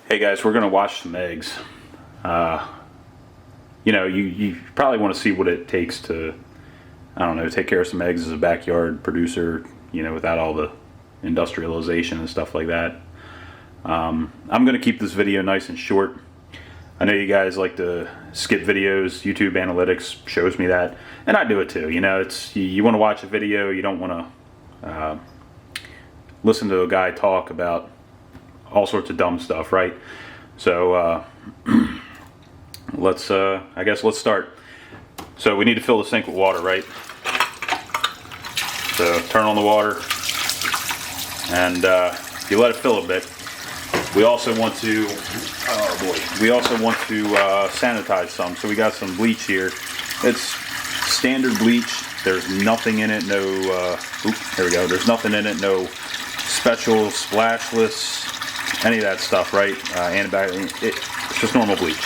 Hey guys, we're gonna wash some eggs. You probably want to see what it takes to, I don't know, take care of some eggs as a backyard producer, without all the industrialization and stuff like that. I'm gonna keep this video nice and short. I know you guys like to skip videos. YouTube analytics shows me that, and I do it too. You want to watch a video, you don't want to listen to a guy talk about all sorts of dumb stuff, right? So let's start. So we need to fill the sink with water, right? So turn on the water, and you let it fill a bit. We also want to, sanitize some. So we got some bleach here. It's standard bleach. There's nothing in it. There we go. There's nothing in it. No special splashless, any of that stuff, right? Antibacterial. It's just normal bleach.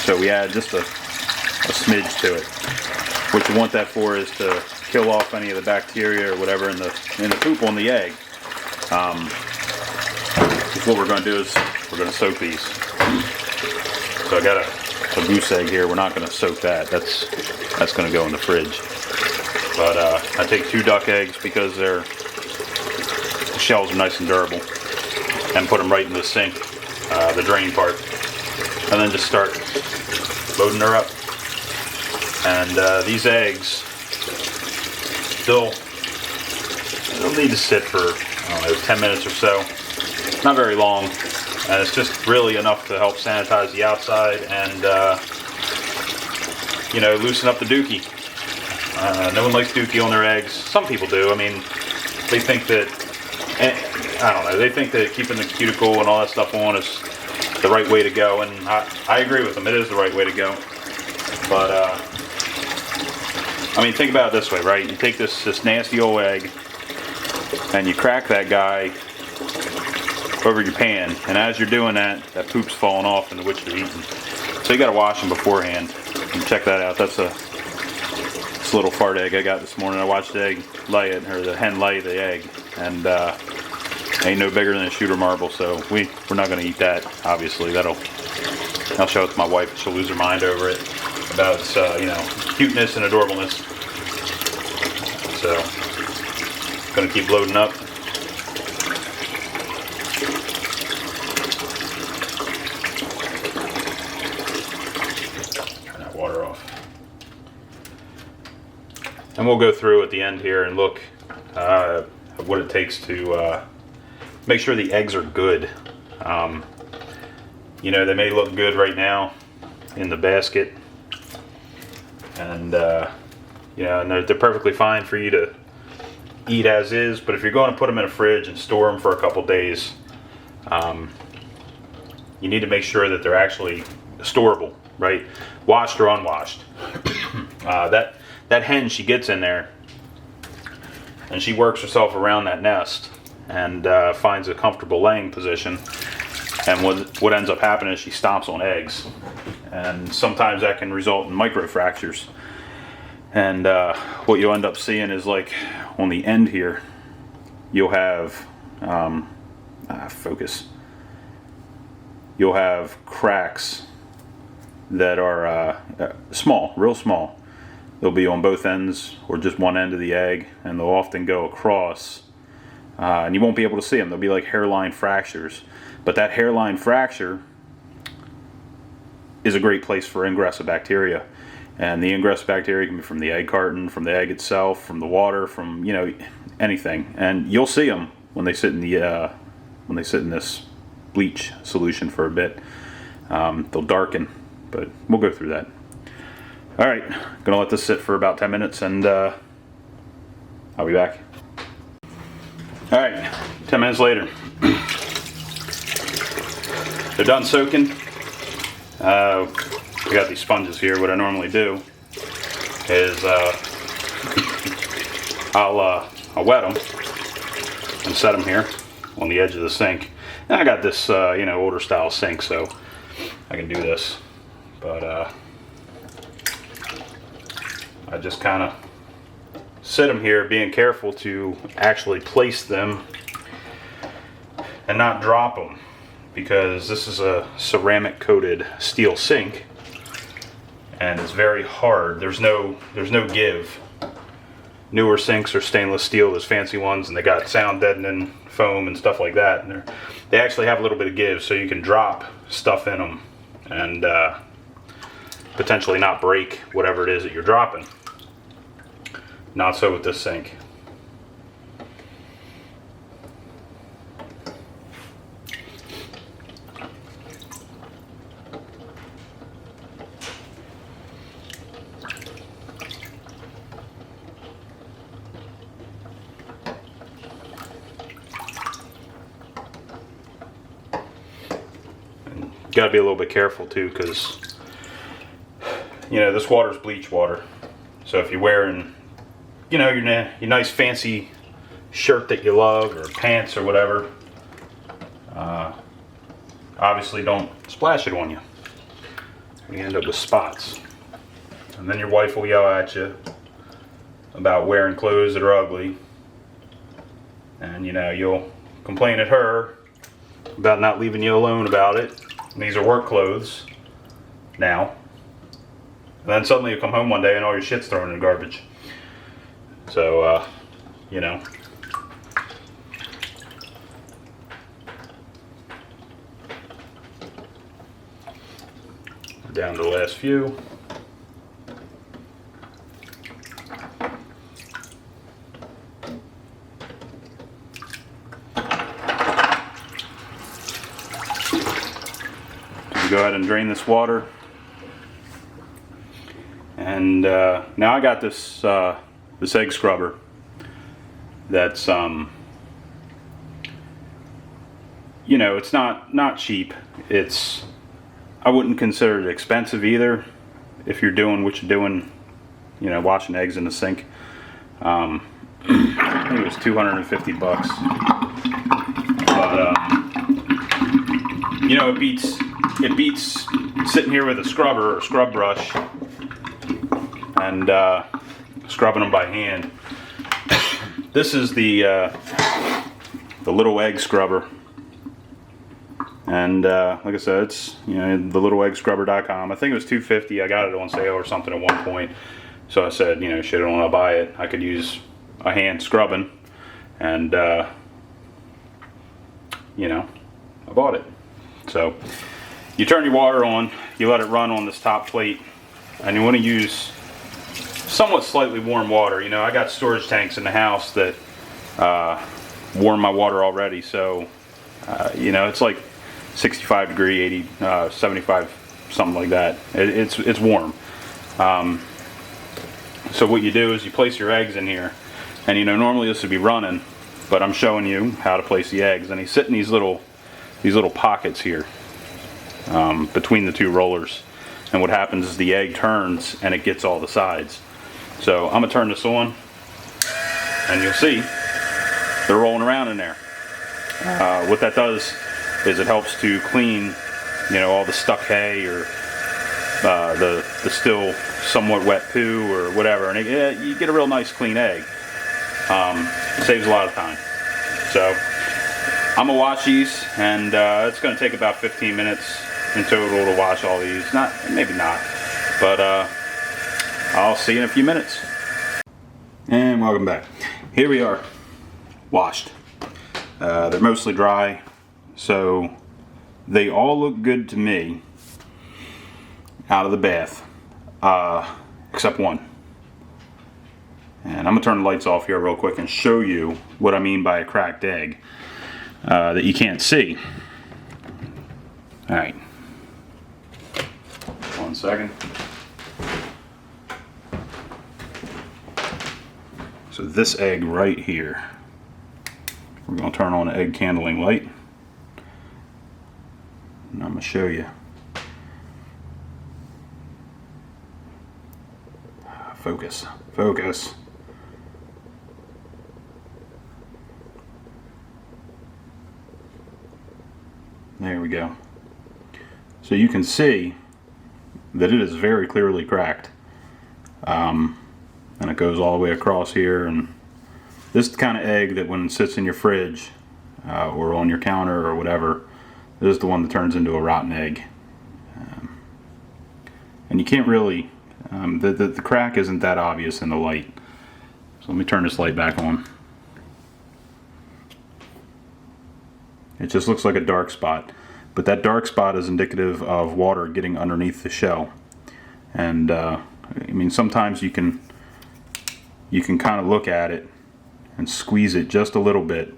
So we add just a smidge to it. What you want that for is to kill off any of the bacteria or whatever in the poop on the egg. What we're going to do is we're going to soak these. So I got a goose egg here. We're not going to soak that. That's going to go in the fridge. But I take 2 duck eggs because the shells are nice and durable, and put them right in the sink, the drain part, and then just start loading her up. And these eggs they'll need to sit for, I don't know, 10 minutes or so. Not very long, and it's just really enough to help sanitize the outside and loosen up the dookie. No one likes dookie on their eggs. Some people do. I mean, they think that, I don't know, they think that keeping the cuticle and all that stuff on is the right way to go, and I agree with them. It is the right way to go. But I mean, think about it this way, right? You take this nasty old egg and you crack that guy over your pan, and as you're doing that poop's falling off into which you're eating. So you got to wash them beforehand. And check that out. That's this little fart egg I got this morning. I watched the hen lay the egg, and ain't no bigger than a shooter marble. So we're not going to eat that. Obviously, I'll show it to my wife. She'll lose her mind over it about its cuteness and adorableness. So going to keep loading up. Water off, and we'll go through at the end here and look at what it takes to make sure the eggs are good. They may look good right now in the basket, and and they're perfectly fine for you to eat as is. But if you're going to put them in a fridge and store them for a couple days, you need to make sure that they're actually storable, right? Washed or unwashed. That hen, she gets in there and she works herself around that nest and finds a comfortable laying position. And what ends up happening is she stomps on eggs, and sometimes that can result in microfractures. And what you'll end up seeing is, like, on the end here, you'll have you'll have cracks that are small, real small. They'll be on both ends or just one end of the egg, and they'll often go across, and you won't be able to see them. They'll be like hairline fractures. But that hairline fracture is a great place for ingress of bacteria, and the ingress of bacteria can be from the egg carton, from the egg itself, from the water, from anything. And you'll see them when they sit in this bleach solution for a bit. They'll darken. But we'll go through that. All right, gonna let this sit for about 10 minutes, and I'll be back. All right, 10 minutes later. They're done soaking. We got these sponges here. What I normally do is I'll wet them and set them here on the edge of the sink. And I got this older style sink, so I can do this. But I just kind of sit them here, being careful to actually place them and not drop them. because this is a ceramic coated steel sink and it's very hard. There's no give. Newer sinks are stainless steel, those fancy ones, and they got sound deadening foam and stuff like that, and they actually have a little bit of give, so you can drop stuff in them and potentially not break whatever it is that you're dropping. Not so with this sink. Got to be a little bit careful too, because you know this water's bleach water. So if you're wearing, you know, your nice fancy shirt that you love, or pants or whatever, obviously don't splash it on you. You end up with spots, and then your wife will yell at you about wearing clothes that are ugly, and you know you'll complain at her about not leaving you alone about it. And these are work clothes now. And then suddenly you come home one day and all your shit's thrown in the garbage. So, you know. Down to the last few. Go ahead and drain this water, and now I got this this egg scrubber that's you know, it's not cheap. It's, I wouldn't consider it expensive either if you're doing what you're doing, you know, washing eggs in the sink. I think it was 250 bucks, but you know, it beats sitting here with a scrubber or scrub brush and scrubbing them by hand. This is the little egg scrubber, and like I said, it's, you know, thelittleeggscrubber.com. I think it was $250. I got it on sale or something at one point, so I said, you know, shit, I don't want to buy it. I could use a hand scrubbing, and you know, I bought it. So you turn your water on, you let it run on this top plate, and you want to use somewhat slightly warm water. You know, I got storage tanks in the house that warm my water already, so you know, it's like 65 degree, 80, 75, something like that. It's warm. So what you do is you place your eggs in here, and you know, normally this would be running, but I'm showing you how to place the eggs, and they sit in these little pockets here. Between the two rollers, and what happens is the egg turns and it gets all the sides. So I'm gonna turn this on, and you'll see they're rolling around in there. What that does is it helps to clean, you know, all the stuck hay or the still somewhat wet poo or whatever, and you get a real nice clean egg. Saves a lot of time. So I'm gonna wash these, and it's gonna take about 15 minutes in total to wash all these. Maybe not, but I'll see you in a few minutes. And welcome back. Here we are, washed. They're mostly dry, so they all look good to me out of the bath, except one. And I'm gonna turn the lights off here real quick and show you what I mean by a cracked egg that you can't see. All right. 1 second. So this egg right here, we're going to turn on an egg candling light, and I'm going to show you. Focus, focus. There we go. So you can see that it is very clearly cracked, and it goes all the way across here. And this is the kind of egg that when it sits in your fridge or on your counter or whatever, This is the one that turns into a rotten egg. And you can't really, the crack isn't that obvious in the light. So let me turn this light back on. It just looks like a dark spot. But that dark spot is indicative of water getting underneath the shell. And I mean, sometimes you can kind of look at it and squeeze it just a little bit,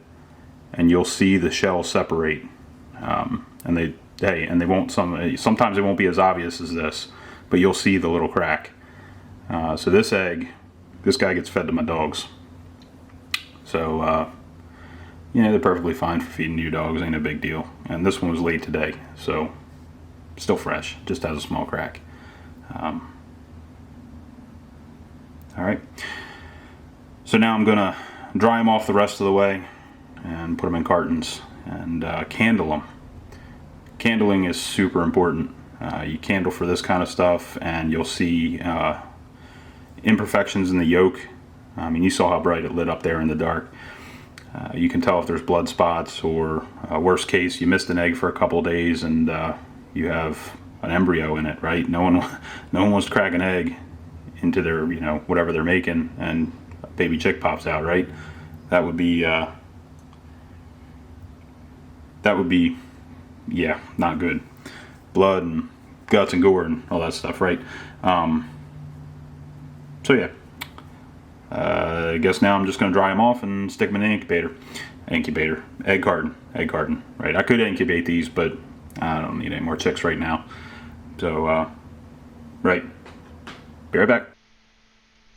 and you'll see the shell separate. And they won't. Sometimes it won't be as obvious as this, but you'll see the little crack. So this egg, this guy gets fed to my dogs. So yeah, they're perfectly fine for feeding you dogs. Ain't a big deal. And this one was laid today, so still fresh. Just has a small crack. All right. So now I'm gonna dry them off the rest of the way and put them in cartons and candle them. Candling is super important. You candle for this kind of stuff and you'll see imperfections in the yolk. I mean, you saw how bright it lit up there in the dark. You can tell if there's blood spots, or worst case, you missed an egg for a couple of days and you have an embryo in it, right? No one wants to crack an egg into their, whatever they're making, and a baby chick pops out, right? That would be, yeah, not good. Blood and guts and gore and all that stuff, right? So yeah, I guess now I'm just going to dry them off and stick them in an incubator, egg carton, right? I could incubate these, but I don't need any more chicks right now. So, right, be right back.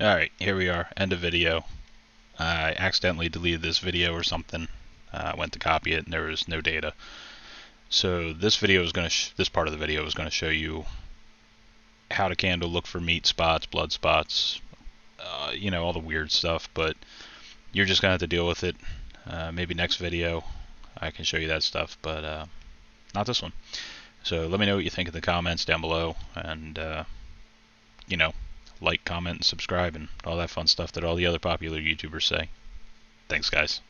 Alright, here we are, end of video. I accidentally deleted this video or something. I went to copy it and there was no data. So this video is going to, this part of the video is going to show you how to candle, look for meat spots, blood spots, all the weird stuff, but you're just going to have to deal with it. Maybe next video I can show you that stuff, but not this one. So let me know what you think in the comments down below, and like, comment, and subscribe, and all that fun stuff that all the other popular YouTubers say. Thanks, guys.